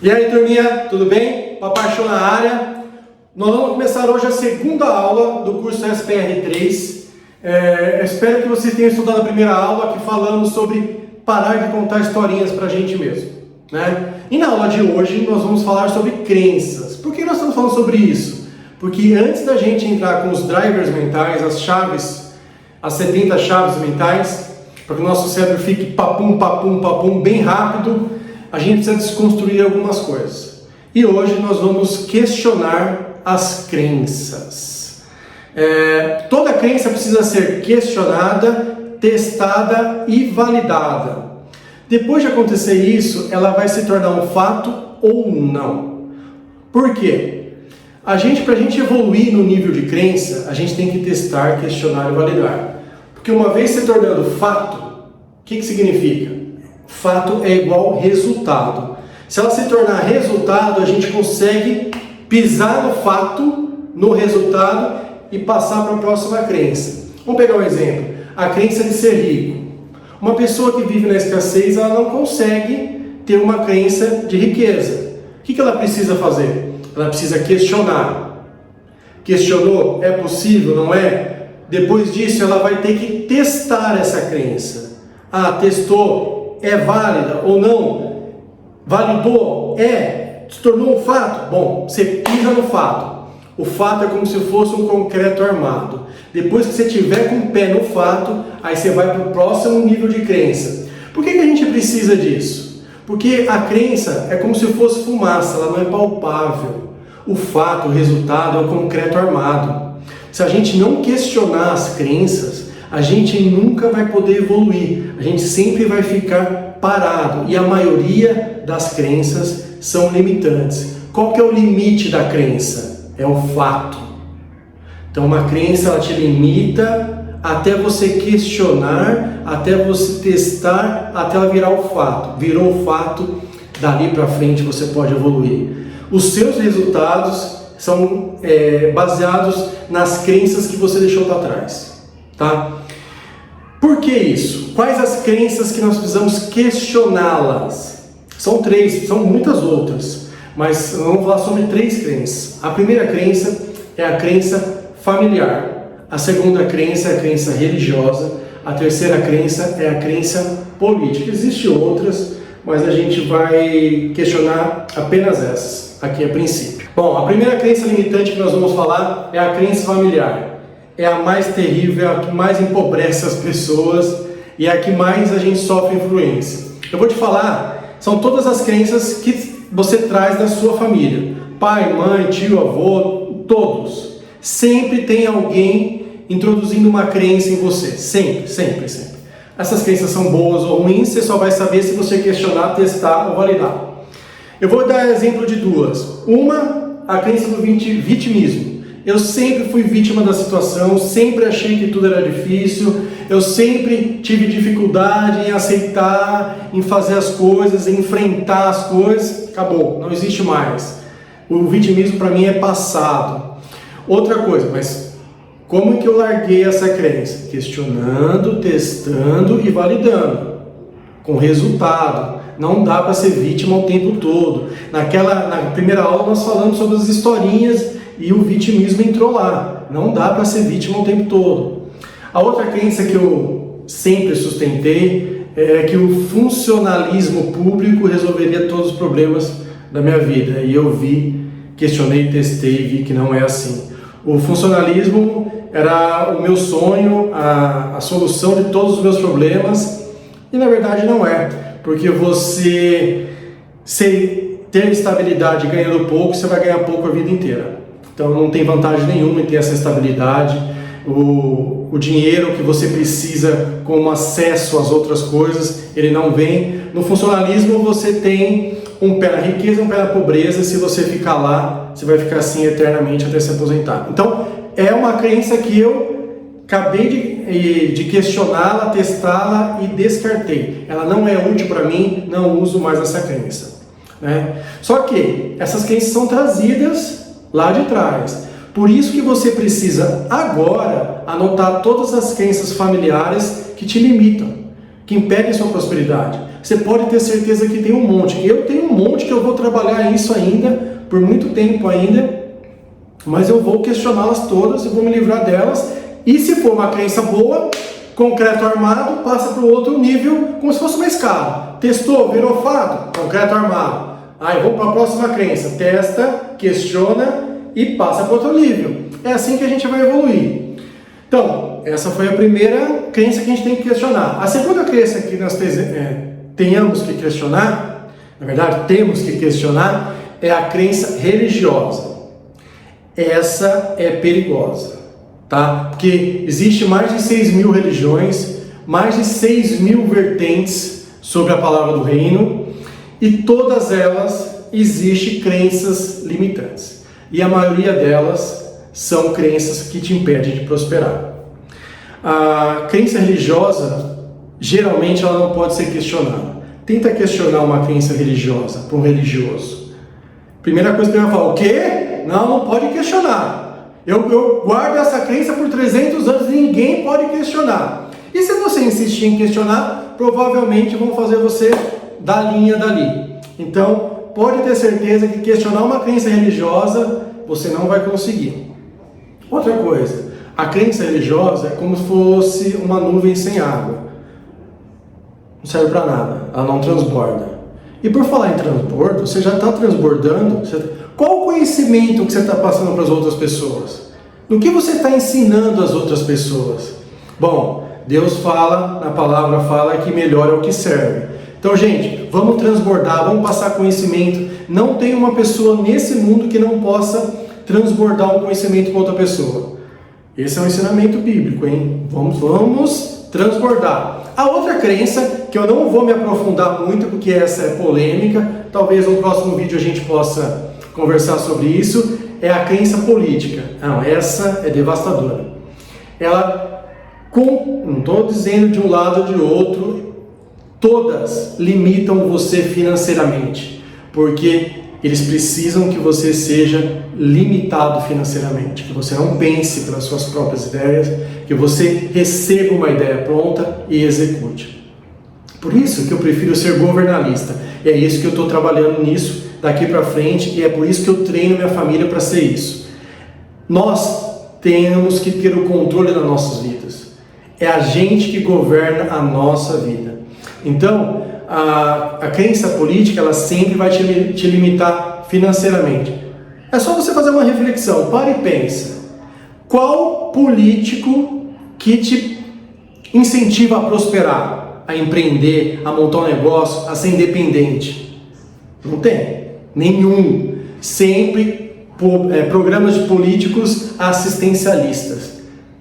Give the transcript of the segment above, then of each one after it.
E aí, turminha, tudo bem? Papai Show na área. Nós vamos começar hoje a segunda aula do curso SPR3. Espero que vocês tenham estudado a primeira aula, que falamos sobre parar de contar historinhas pra gente mesmo, né? E na aula de hoje nós vamos falar sobre crenças. Por que nós estamos falando sobre isso? Porque antes da gente entrar com os drivers mentais, as chaves, as 70 chaves mentais, para que o nosso cérebro fique papum, papum, papum bem rápido, a gente precisa desconstruir algumas coisas. E hoje nós vamos questionar as crenças. Toda crença precisa ser questionada, testada e validada. Depois de acontecer isso, ela vai se tornar um fato ou não. Por quê? Pra gente evoluir no nível de crença, a gente tem que testar, questionar e validar. Porque uma vez se tornando fato, o que significa? Fato é igual resultado. Se ela se tornar resultado, a gente consegue pisar no fato, no resultado e passar para a próxima crença. Vamos pegar um exemplo. A crença de ser rico. Uma pessoa que vive na escassez, ela não consegue ter uma crença de riqueza. O que ela precisa fazer? Ela precisa questionar. Questionou? É possível? Não é? Depois disso, ela vai ter que testar essa crença. Testou? É válida ou não? Validou? Se tornou um fato? Bom, você pisa no fato. O fato é como se fosse um concreto armado. Depois que você tiver com o pé no fato, aí você vai para o próximo nível de crença. Por que a gente precisa disso? Porque a crença é como se fosse fumaça, ela não é palpável. O fato, o resultado é o concreto armado. Se a gente não questionar as crenças, a gente nunca vai poder evoluir, a gente sempre vai ficar parado, e a maioria das crenças são limitantes. Qual que é o limite da crença? É o fato. Então uma crença ela te limita até você questionar, até você testar, até ela virar o fato. Virou o fato, dali para frente você pode evoluir. Os seus resultados são baseados nas crenças que você deixou para trás, tá? Por que isso? Quais as crenças que nós precisamos questioná-las? São três, são muitas outras, mas vamos falar sobre três crenças. A primeira crença é a crença familiar. A segunda crença é a crença religiosa. A terceira crença é a crença política. Existem outras, mas a gente vai questionar apenas essas aqui a princípio. Bom, a primeira crença limitante que nós vamos falar é a crença familiar. É a mais terrível, é a que mais empobrece as pessoas e é a que mais a gente sofre influência. Eu vou te falar, são todas as crenças que você traz da sua família. Pai, mãe, tio, avô, todos. Sempre tem alguém introduzindo uma crença em você. Sempre, sempre, sempre. Essas crenças são boas ou ruins, você só vai saber se você questionar, testar ou validar. Eu vou dar exemplo de duas. Uma, a crença do vitimismo. Eu sempre fui vítima da situação, sempre achei que tudo era difícil, eu sempre tive dificuldade em aceitar, em fazer as coisas, em enfrentar as coisas. Acabou, não existe mais. O vitimismo para mim é passado. Outra coisa, mas como que eu larguei essa crença? Questionando, testando e validando, com resultado. Não dá para ser vítima o tempo todo. Na primeira aula nós falamos sobre as historinhas e o vitimismo entrou lá. Não dá para ser vítima o tempo todo. A outra crença que eu sempre sustentei é que o funcionalismo público resolveria todos os problemas da minha vida. E eu questionei, testei e vi que não é assim. O funcionalismo era o meu sonho, a solução de todos os meus problemas, e na verdade não é. Porque você, sem ter estabilidade ganhando pouco, você vai ganhar pouco a vida inteira. Então não tem vantagem nenhuma em ter essa estabilidade. O dinheiro que você precisa como acesso às outras coisas, ele não vem. No funcionalismo você tem um pé na riqueza e um pé na pobreza. Se você ficar lá, você vai ficar assim eternamente até se aposentar. Então é uma crença que eu acabei de questioná-la, testá-la e descartei. Ela não é útil para mim, não uso mais essa crença, né? Só que essas crenças são trazidas lá de trás. Por isso que você precisa agora anotar todas as crenças familiares que te limitam, que impedem sua prosperidade. Você pode ter certeza que tem um monte. Eu tenho um monte que eu vou trabalhar isso ainda, por muito tempo ainda, mas eu vou questioná-las todas e vou me livrar delas. E se for uma crença boa, concreto armado, passa para o outro nível, como se fosse uma escada. Testou, virou fato, concreto armado. Aí vamos para a próxima crença, testa, questiona e passa para outro nível. É assim que a gente vai evoluir. Então, essa foi a primeira crença que a gente tem que questionar. A segunda crença que nós tenhamos que questionar, na verdade, temos que questionar, é a crença religiosa. Essa é perigosa, tá? Porque existe mais de 6.000 religiões, mais de 6.000 vertentes sobre a palavra do reino, e todas elas existem crenças limitantes. E a maioria delas são crenças que te impedem de prosperar. A crença religiosa, geralmente, ela não pode ser questionada. Tenta questionar uma crença religiosa para um religioso. Primeira coisa que ele vai falar, o quê? Não pode questionar. Eu guardo essa crença por 300 anos, ninguém pode questionar. E se você insistir em questionar, provavelmente vão fazer você dar linha dali. Então, pode ter certeza que questionar uma crença religiosa, você não vai conseguir. Outra coisa, a crença religiosa é como se fosse uma nuvem sem água. Não serve para nada, ela não transborda. E por falar em transbordo, você já está transbordando. Qual o conhecimento que você está passando para as outras pessoas? No que você está ensinando as outras pessoas? Bom, Deus fala, na palavra fala que melhor é o que serve. Então, gente, vamos transbordar, vamos passar conhecimento. Não tem uma pessoa nesse mundo que não possa transbordar um conhecimento para outra pessoa. Esse é um ensinamento bíblico, hein? Vamos transbordar. A outra crença, que eu não vou me aprofundar muito, porque essa é polêmica, talvez no próximo vídeo a gente possa conversar sobre isso, é a crença política. Não, essa é devastadora. Não estou dizendo de um lado ou de outro, todas limitam você financeiramente, porque eles precisam que você seja limitado financeiramente, que você não pense pelas suas próprias ideias, que você receba uma ideia pronta e execute. Por isso que eu prefiro ser governalista. É isso que eu estou trabalhando nisso daqui para frente, e é por isso que eu treino minha família para ser isso. Nós temos que ter o controle das nossas vidas. É a gente que governa a nossa vida. Então, a crença política, ela sempre vai te limitar financeiramente. É só você fazer uma reflexão, para e pensa. Qual político que te incentiva a prosperar, a empreender, a montar um negócio, a ser independente? Não tem. Nenhum. Sempre programas de políticos assistencialistas.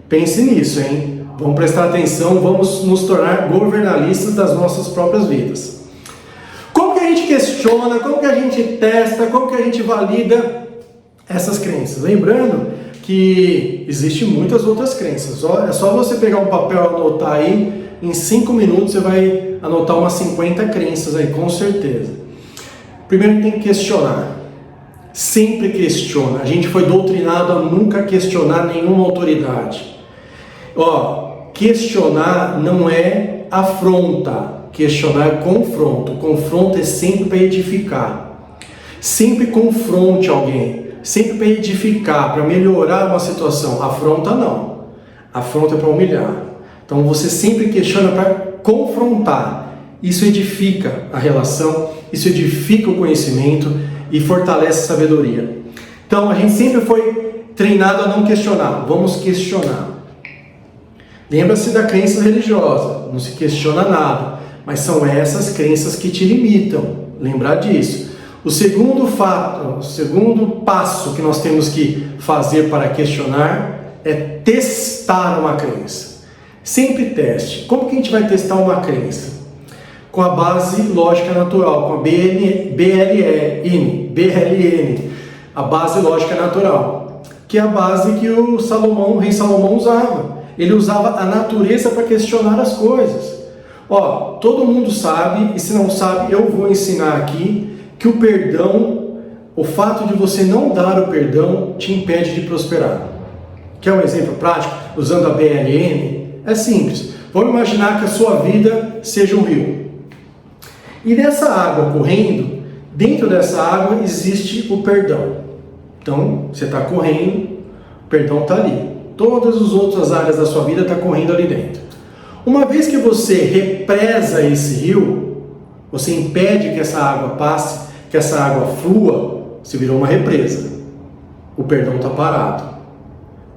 Pense nisso, hein? Vamos prestar atenção, vamos nos tornar governalistas das nossas próprias vidas. Como que a gente questiona, como que a gente testa, como que a gente valida essas crenças? Lembrando que existem muitas outras crenças. É só você pegar um papel e anotar aí, em 5 minutos você vai anotar umas 50 crenças aí, com certeza. Primeiro tem que questionar. Sempre questiona. A gente foi doutrinado a nunca questionar nenhuma autoridade. Questionar não é afronta, questionar é confronto. Confronto é sempre para edificar. Sempre confronte alguém, sempre para edificar, para melhorar uma situação. Afronta não. Afronta é para humilhar. Então você sempre questiona para confrontar. Isso edifica a relação, isso edifica o conhecimento e fortalece a sabedoria. Então a gente sempre foi treinado a não questionar. Vamos questionar. Lembra-se da crença religiosa, não se questiona nada, mas são essas crenças que te limitam, lembrar disso. O segundo passo que nós temos que fazer para questionar é testar uma crença. Sempre teste. Como que a gente vai testar uma crença? Com a base lógica natural, com a BLN, a base lógica natural, que é a base que o rei Salomão usava. Ele usava a natureza para questionar as coisas. Todo mundo sabe, e se não sabe, eu vou ensinar aqui, que o perdão, o fato de você não dar o perdão, te impede de prosperar. Quer um exemplo prático? Usando a BLN? É simples. Vamos imaginar que a sua vida seja um rio. E nessa água correndo, Dentro dessa água existe o perdão. Então, você está correndo, o perdão está ali. Todas as outras áreas da sua vida estão correndo ali dentro. Uma vez que você represa esse rio, você impede que essa água passe, que essa água flua, você virou uma represa. O perdão está parado.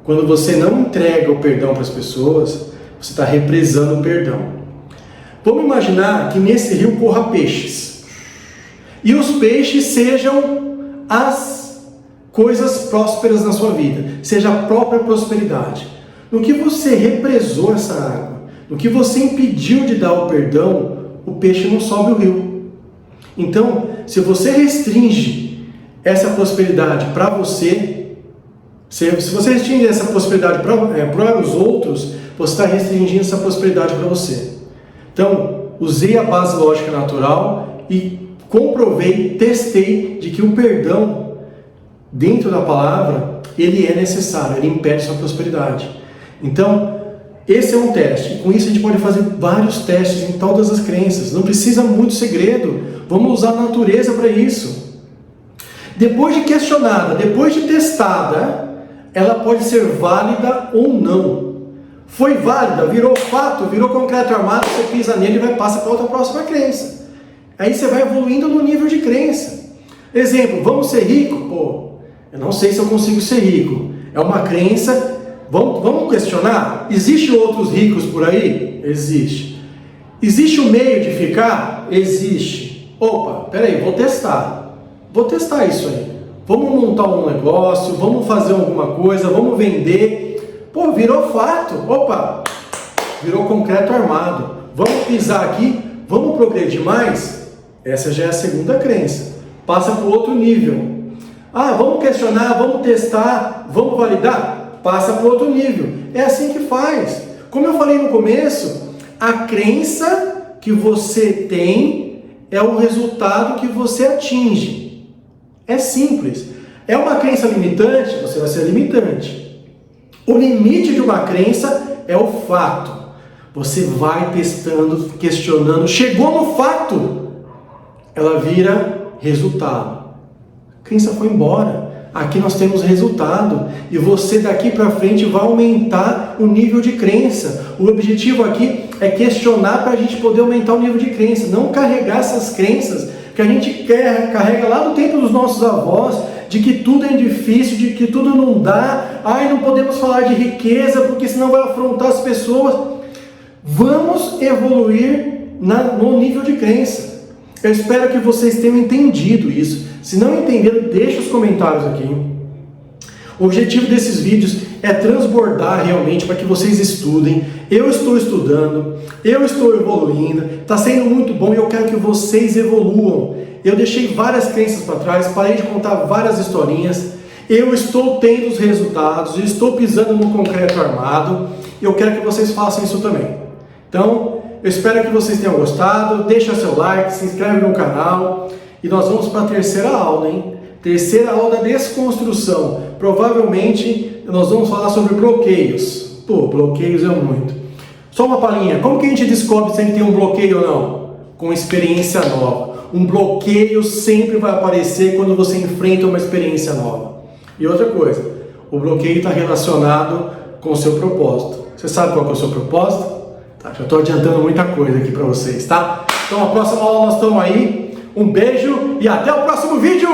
Quando você não entrega o perdão para as pessoas, você está represando o perdão. Vamos imaginar que nesse rio corra peixes. E os peixes sejam as coisas prósperas na sua vida, seja a própria prosperidade. No que você represou essa água, no que você impediu de dar o perdão, o peixe não sobe o rio. Então, se você restringe essa prosperidade para você, se você restringe essa prosperidade para os outros, você está restringindo essa prosperidade para você. Então, usei a base lógica natural e comprovei, testei de que o perdão dentro da palavra, ele é necessário, ele impede sua prosperidade. Então, esse é um teste. Com isso a gente pode fazer vários testes em todas as crenças. Não precisa muito segredo. Vamos usar a natureza para isso. Depois de questionada, depois de testada, ela pode ser válida ou não. Foi válida, virou fato, virou concreto armado, você pisa nele e passa para outra próxima crença. Aí você vai evoluindo no nível de crença. Exemplo, vamos ser rico? Pô, eu não sei se eu consigo ser rico. É uma crença. Vamos questionar? Existem outros ricos por aí? Existe. Existe um meio de ficar? Existe. Opa, peraí, vou testar. Vou testar isso aí. Vamos montar um negócio, vamos fazer alguma coisa, vamos vender. Pô, virou fato. Opa, virou concreto armado. Vamos pisar aqui, vamos progredir mais? Essa já é a segunda crença. Passa para o outro nível. Ah, vamos questionar, vamos testar, vamos validar? Passa para outro nível. É assim que faz. Como eu falei no começo, a crença que você tem é o resultado que você atinge. É simples. É uma crença limitante, você vai ser limitante. O limite de uma crença é o fato. Você vai testando, questionando, chegou no fato, ela vira resultado. A crença foi embora. Aqui nós temos resultado e você daqui para frente vai aumentar o nível de crença. O objetivo aqui é questionar para a gente poder aumentar o nível de crença, não carregar essas crenças que a gente carrega lá do tempo dos nossos avós, de que tudo é difícil, de que tudo não dá, ai, não podemos falar de riqueza porque senão vai afrontar as pessoas. Vamos evoluir no nível de crença. Eu espero que vocês tenham entendido isso. Se não entenderam, deixa os comentários aqui. O objetivo desses vídeos é transbordar realmente para que vocês estudem. Eu estou estudando, eu estou evoluindo, está sendo muito bom e eu quero que vocês evoluam. Eu deixei várias crenças para trás, parei de contar várias historinhas. Eu estou tendo os resultados, estou pisando no concreto armado e eu quero que vocês façam isso também. Então, eu espero que vocês tenham gostado. Deixa seu like, se inscreve no canal. E nós vamos para a terceira aula, hein? Terceira aula da desconstrução. Provavelmente nós vamos falar sobre bloqueios. Pô, bloqueios é muito. Só uma palhinha. Como que a gente descobre se a gente tem um bloqueio ou não? Com experiência nova. Um bloqueio sempre vai aparecer quando você enfrenta uma experiência nova. E outra coisa, o bloqueio está relacionado com o seu propósito. Você sabe qual é o seu propósito? Tá, já estou adiantando muita coisa aqui para vocês, tá? Então, a próxima aula nós estamos aí. Um beijo e até o próximo vídeo!